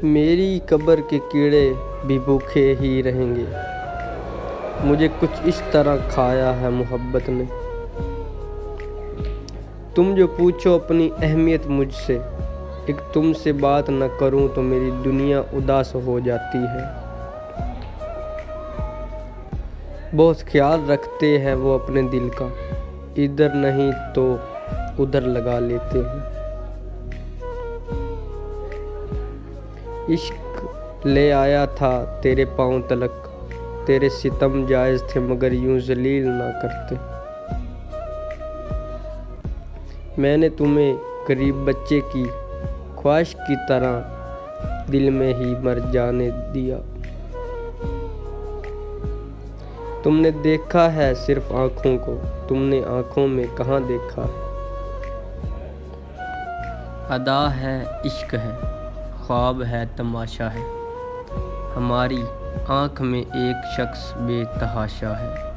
میری قبر کے کیڑے بھی بھوکے ہی رہیں گے، مجھے کچھ اس طرح کھایا ہے محبت نے۔ تم جو پوچھو اپنی اہمیت مجھ سے، ایک تم سے بات نہ کروں تو میری دنیا اداس ہو جاتی ہے۔ بہت خیال رکھتے ہیں وہ اپنے دل کا، ادھر نہیں تو ادھر لگا لیتے ہیں۔ عشق لے آیا تھا تیرے پاؤں تلک، تیرے ستم جائز تھے مگر یوں ذلیل نہ کرتے۔ میں نے تمہیں غریب بچے کی خواہش کی طرح دل میں ہی مر جانے دیا۔ تم نے دیکھا ہے صرف آنکھوں کو، تم نے آنکھوں میں کہاں دیکھا ہے۔ ادا ہے عشق ہے، خواب ہے تماشا ہے، ہماری آنکھ میں ایک شخص بے تحاشا ہے۔